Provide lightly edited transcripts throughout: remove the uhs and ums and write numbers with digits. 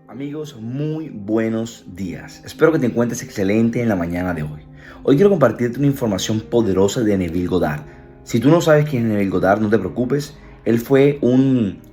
Amigos, muy buenos días. Espero que te encuentres excelente en la mañana de hoy. Hoy quiero compartirte una información poderosa de Neville Goddard. Si tú no sabes quién es Neville Goddard, no te preocupes. Él fue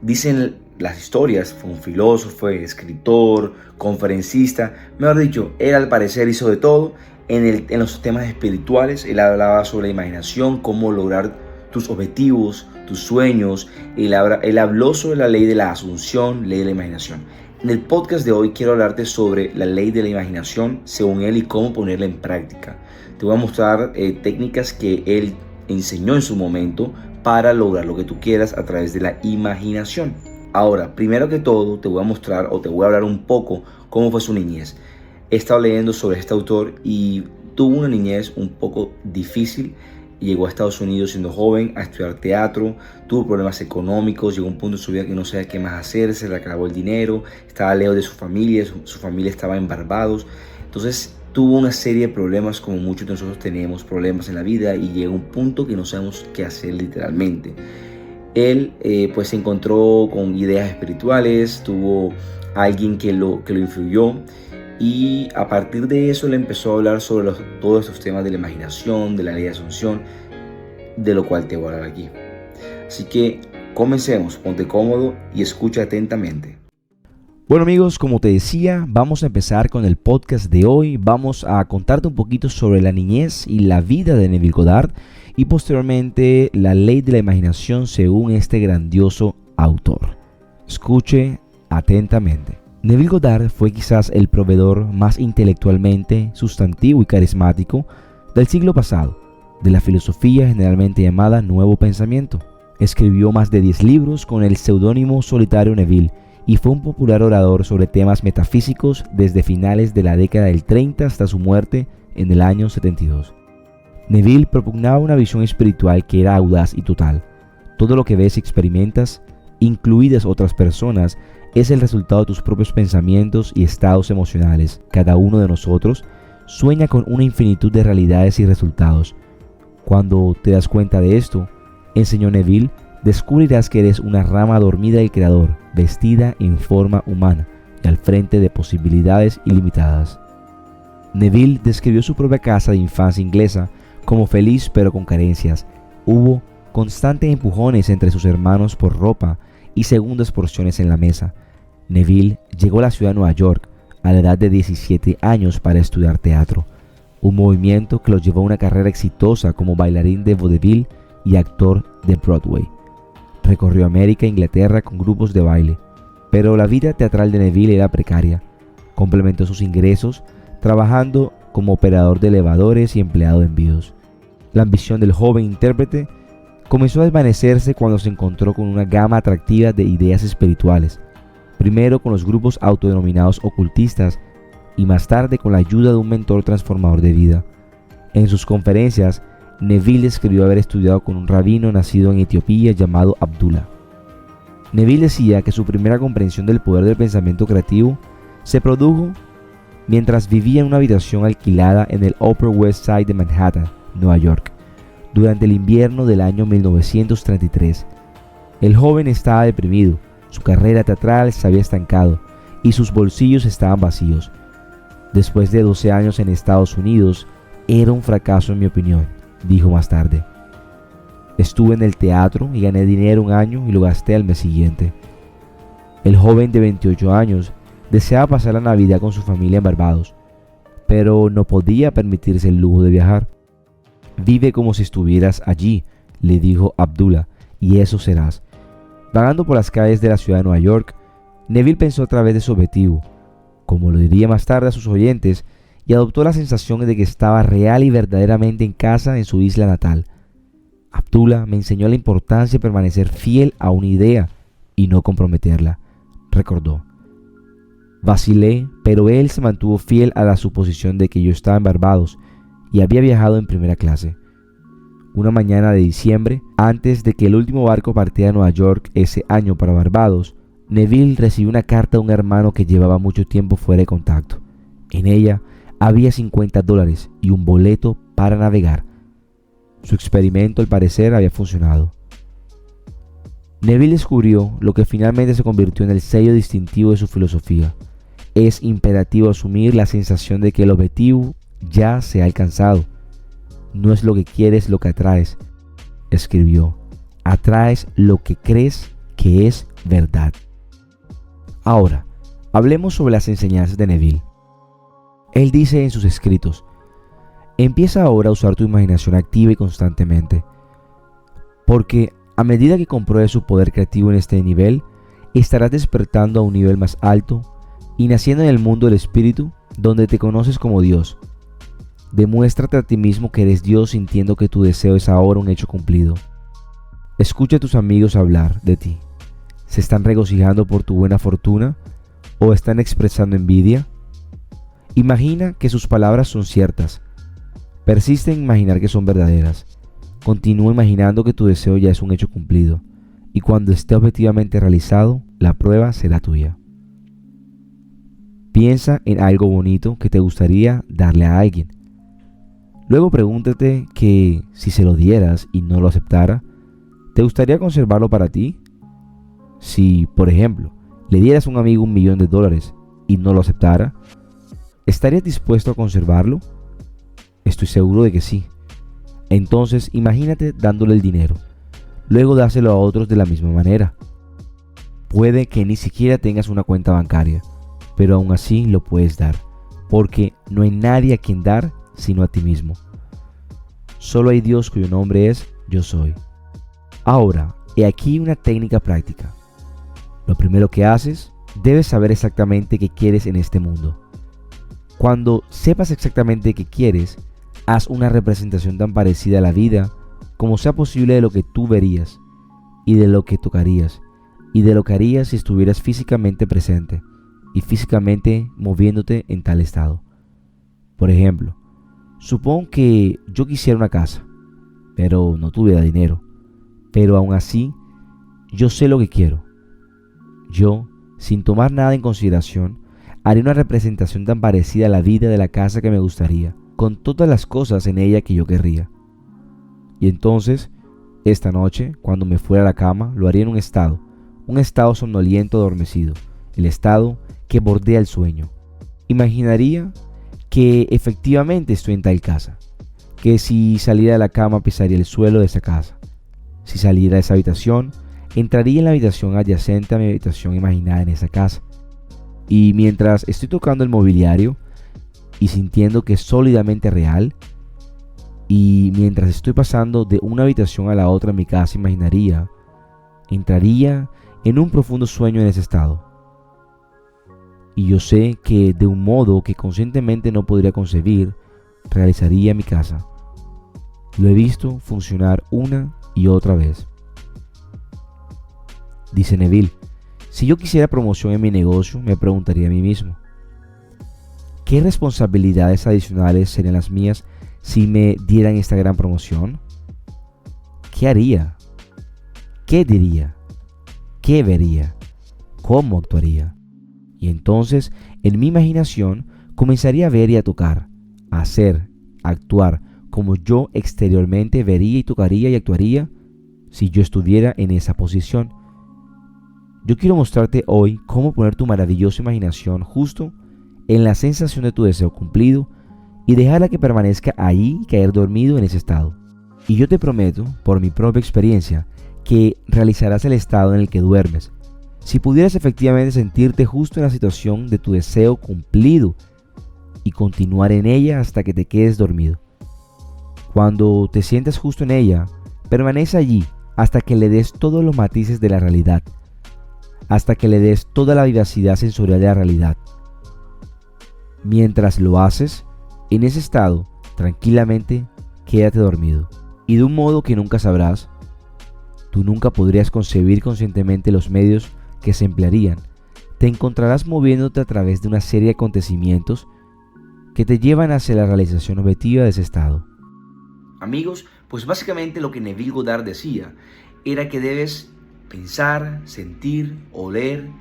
dicen las historias, fue un filósofo, escritor, conferencista. Mejor dicho, él al parecer hizo de todo en los temas espirituales. Él hablaba sobre la imaginación, cómo lograr tus objetivos, tus sueños. Él habló sobre la ley de la asunción, ley de la imaginación. En el podcast de hoy quiero hablarte sobre la ley de la imaginación según él y cómo ponerla en práctica. Te voy a mostrar técnicas que él enseñó en su momento para lograr lo que tú quieras a través de la imaginación. Ahora, primero que todo, te voy a mostrar o te voy a hablar un poco cómo fue su niñez. He estado leyendo sobre este autor y tuvo una niñez un poco difícil. Llegó a Estados Unidos siendo joven a estudiar teatro, tuvo problemas económicos, llegó a un punto en su vida que no sabía qué más hacer, se le acabó el dinero, estaba lejos de su familia estaba en Barbados. Entonces tuvo una serie de problemas como muchos de nosotros tenemos problemas en la vida y llegó a un punto que no sabemos qué hacer literalmente. Él pues se encontró con ideas espirituales, tuvo a alguien que lo influyó. Y a partir de eso le empezó a hablar sobre todos estos temas de la imaginación, de la ley de asunción, de lo cual te voy a hablar aquí. Así que comencemos, ponte cómodo y escucha atentamente. Bueno amigos, como te decía, vamos a empezar con el podcast de hoy. Vamos a contarte un poquito sobre la niñez y la vida de Neville Goddard y posteriormente la ley de la imaginación según este grandioso autor. Escuche atentamente. Neville Goddard fue quizás el proveedor más intelectualmente sustantivo y carismático del siglo pasado, de la filosofía generalmente llamada Nuevo Pensamiento. Escribió más de 10 libros con el seudónimo solitario Neville y fue un popular orador sobre temas metafísicos desde finales de la década del 30 hasta su muerte en el año 72. Neville propugnaba una visión espiritual que era audaz y total. Todo lo que ves y experimentas, incluidas otras personas, es el resultado de tus propios pensamientos y estados emocionales. Cada uno de nosotros sueña con una infinitud de realidades y resultados. Cuando te das cuenta de esto, enseñó Neville, descubrirás que eres una rama dormida del Creador, vestida en forma humana y al frente de posibilidades ilimitadas. Neville describió su propia casa de infancia inglesa como feliz pero con carencias. Hubo constantes empujones entre sus hermanos por ropa y segundas porciones en la mesa. Neville llegó a la ciudad de Nueva York a la edad de 17 años para estudiar teatro, un movimiento que lo llevó a una carrera exitosa como bailarín de vodevil y actor de Broadway. Recorrió América e Inglaterra con grupos de baile, pero la vida teatral de Neville era precaria. Complementó sus ingresos trabajando como operador de elevadores y empleado de envíos. La ambición del joven intérprete comenzó a desvanecerse cuando se encontró con una gama atractiva de ideas espirituales, primero con los grupos autodenominados ocultistas y más tarde con la ayuda de un mentor transformador de vida. En sus conferencias, Neville describió haber estudiado con un rabino nacido en Etiopía llamado Abdullah. Neville decía que su primera comprensión del poder del pensamiento creativo se produjo mientras vivía en una habitación alquilada en el Upper West Side de Manhattan, Nueva York, durante el invierno del año 1933. El joven estaba deprimido, su carrera teatral se había estancado y sus bolsillos estaban vacíos. Después de 12 años en Estados Unidos, era un fracaso en mi opinión, dijo más tarde. Estuve en el teatro y gané dinero un año y lo gasté al mes siguiente. El joven de 28 años deseaba pasar la Navidad con su familia en Barbados, pero no podía permitirse el lujo de viajar. Vive como si estuvieras allí, le dijo Abdullah, y eso serás. Vagando por las calles de la ciudad de Nueva York, Neville pensó a través de su objetivo, como lo diría más tarde a sus oyentes, y adoptó la sensación de que estaba real y verdaderamente en casa en su isla natal. Abdullah me enseñó la importancia de permanecer fiel a una idea y no comprometerla, recordó. Vacilé, pero él se mantuvo fiel a la suposición de que yo estaba en Barbados y había viajado en primera clase. Una mañana de diciembre, antes de que el último barco partiera de Nueva York ese año para Barbados, Neville recibió una carta de un hermano que llevaba mucho tiempo fuera de contacto. En ella había $50 y un boleto para navegar. Su experimento al parecer había funcionado. Neville descubrió lo que finalmente se convirtió en el sello distintivo de su filosofía, es imperativo asumir la sensación de que el objetivo ya se ha alcanzado. No es lo que quieres lo que atraes, escribió. Atraes lo que crees que es verdad. Ahora, hablemos sobre las enseñanzas de Neville. Él dice en sus escritos: empieza ahora a usar tu imaginación activa y constantemente, porque a medida que compruebes su poder creativo en este nivel, estarás despertando a un nivel más alto y naciendo en el mundo del espíritu, donde te conoces como Dios. Demuéstrate a ti mismo que eres Dios, sintiendo que tu deseo es ahora un hecho cumplido. Escucha a tus amigos hablar de ti. ¿Se están regocijando por tu buena fortuna o están expresando envidia? Imagina que sus palabras son ciertas. Persiste en imaginar que son verdaderas. Continúa imaginando que tu deseo ya es un hecho cumplido, y cuando esté objetivamente realizado, la prueba será tuya. Piensa en algo bonito que te gustaría darle a alguien. Luego pregúntate que si se lo dieras y no lo aceptara, ¿te gustaría conservarlo para ti? Si, por ejemplo, le dieras a un amigo $1.000.000 y no lo aceptara, ¿estarías dispuesto a conservarlo? Estoy seguro de que sí. Entonces imagínate dándole el dinero. Luego dáselo a otros de la misma manera. Puede que ni siquiera tengas una cuenta bancaria, pero aún así lo puedes dar, porque no hay nadie a quien dar sino a ti mismo. Solo hay Dios cuyo nombre es Yo Soy. Ahora, he aquí una técnica práctica. Lo primero que haces, debes saber exactamente qué quieres en este mundo. Cuando sepas exactamente qué quieres, haz una representación tan parecida a la vida como sea posible de lo que tú verías, y de lo que tocarías, y de lo que harías si estuvieras físicamente presente, y físicamente moviéndote en tal estado. Por ejemplo, supón que yo quisiera una casa, pero no tuviera dinero, pero aún así, yo sé lo que quiero. Yo, sin tomar nada en consideración, haré una representación tan parecida a la vida de la casa que me gustaría, con todas las cosas en ella que yo querría. Y entonces, esta noche, cuando me fuera a la cama, lo haría en un estado somnoliento adormecido, el estado que bordea el sueño. Imaginaría que efectivamente estoy en tal casa, que si saliera de la cama pisaría el suelo de esa casa. Si saliera de esa habitación, entraría en la habitación adyacente a mi habitación imaginada en esa casa. Y mientras estoy tocando el mobiliario y sintiendo que es sólidamente real, y mientras estoy pasando de una habitación a la otra en mi casa entraría en un profundo sueño en ese estado. Y yo sé que de un modo que conscientemente no podría concebir, realizaría mi casa. Lo he visto funcionar una y otra vez. Dice Neville: si yo quisiera promoción en mi negocio, me preguntaría a mí mismo, ¿qué responsabilidades adicionales serían las mías si me dieran esta gran promoción? ¿Qué haría? ¿Qué diría? ¿Qué vería? ¿Cómo actuaría? Y entonces, en mi imaginación, comenzaría a ver y a tocar, a hacer, a actuar como yo exteriormente vería y tocaría y actuaría si yo estuviera en esa posición. Yo quiero mostrarte hoy cómo poner tu maravillosa imaginación justo en la sensación de tu deseo cumplido y dejarla que permanezca ahí y caer dormido en ese estado. Y yo te prometo, por mi propia experiencia, que realizarás el estado en el que duermes, si pudieras efectivamente sentirte justo en la situación de tu deseo cumplido y continuar en ella hasta que te quedes dormido. Cuando te sientas justo en ella, permanece allí hasta que le des todos los matices de la realidad, hasta que le des toda la vivacidad sensorial de la realidad. Mientras lo haces, en ese estado, tranquilamente, quédate dormido. Y de un modo que nunca sabrás, tú nunca podrías concebir conscientemente los medios que se emplearían, te encontrarás moviéndote a través de una serie de acontecimientos que te llevan hacia la realización objetiva de ese estado. Amigos, pues básicamente lo que Neville Goddard decía era que debes pensar, sentir, oler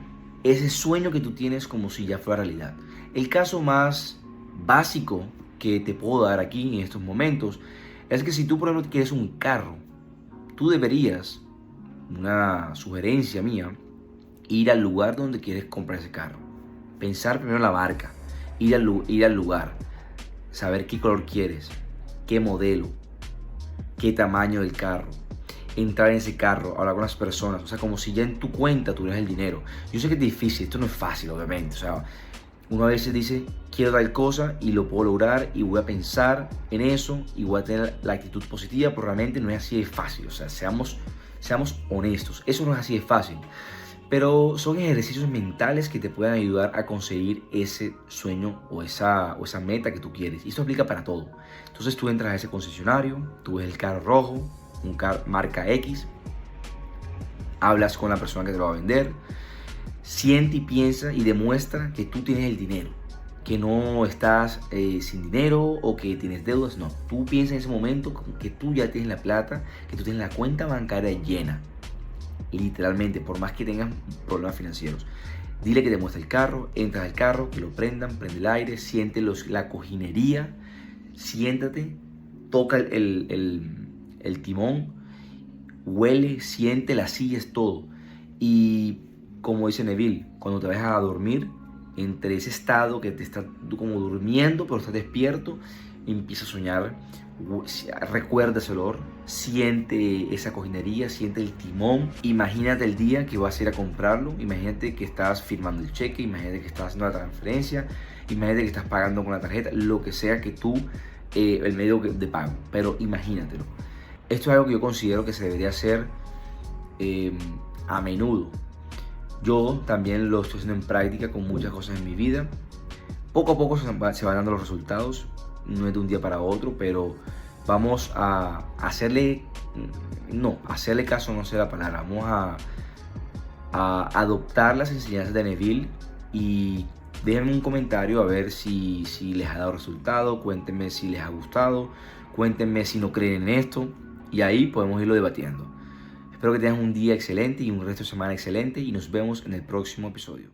ese sueño que tú tienes como si ya fuera realidad. El caso más básico que te puedo dar aquí en estos momentos es que si tú, por ejemplo, quieres un carro, tú deberías, una sugerencia mía, ir al lugar donde quieres comprar ese carro. Pensar primero en la marca, ir al lugar, saber qué color quieres, qué modelo, qué tamaño del carro, entrar en ese carro, hablar con las personas, o sea, como si ya en tu cuenta tuvieras el dinero. Yo sé que es difícil, esto no es fácil, obviamente, o sea, uno a veces dice, quiero tal cosa y lo puedo lograr y voy a pensar en eso y voy a tener la actitud positiva, pero realmente no es así de fácil, o sea, seamos honestos, eso no es así de fácil. Pero son ejercicios mentales que te pueden ayudar a conseguir ese sueño o esa meta que tú quieres. Y esto aplica para todo. Entonces tú entras a ese concesionario, tú ves el carro rojo, un carro marca X, hablas con la persona que te lo va a vender, siente y piensa y demuestra que tú tienes el dinero, que no estás sin dinero o que tienes deudas. No, tú piensas en ese momento que tú ya tienes la plata, que tú tienes la cuenta bancaria llena. Literalmente, por más que tengas problemas financieros, dile que te muestre el carro, entras al carro, que lo prendan, prende el aire, siente la cojinería, siéntate, toca el timón, huele, siente las sillas, todo. Y como dice Neville, cuando te vayas a dormir, entre ese estado que te está como durmiendo pero estás despierto, empieza a soñar, recuerda ese olor, siente esa cojinería, siente el timón, imagínate el día que vas a ir a comprarlo, imagínate que estás firmando el cheque, imagínate que estás haciendo la transferencia, imagínate que estás pagando con la tarjeta, lo que sea que tú, el medio de pago, pero imagínatelo. Esto es algo que yo considero que se debería hacer a menudo. Yo también lo estoy haciendo en práctica con muchas cosas en mi vida. Poco a poco se van dando los resultados, no es de un día para otro, pero vamos a hacerle caso, no sé la palabra, vamos a adoptar las enseñanzas de Neville y déjenme un comentario a ver si les ha dado resultado, cuéntenme si les ha gustado, cuéntenme si no creen en esto y ahí podemos irlo debatiendo. Espero que tengan un día excelente y un resto de semana excelente y nos vemos en el próximo episodio.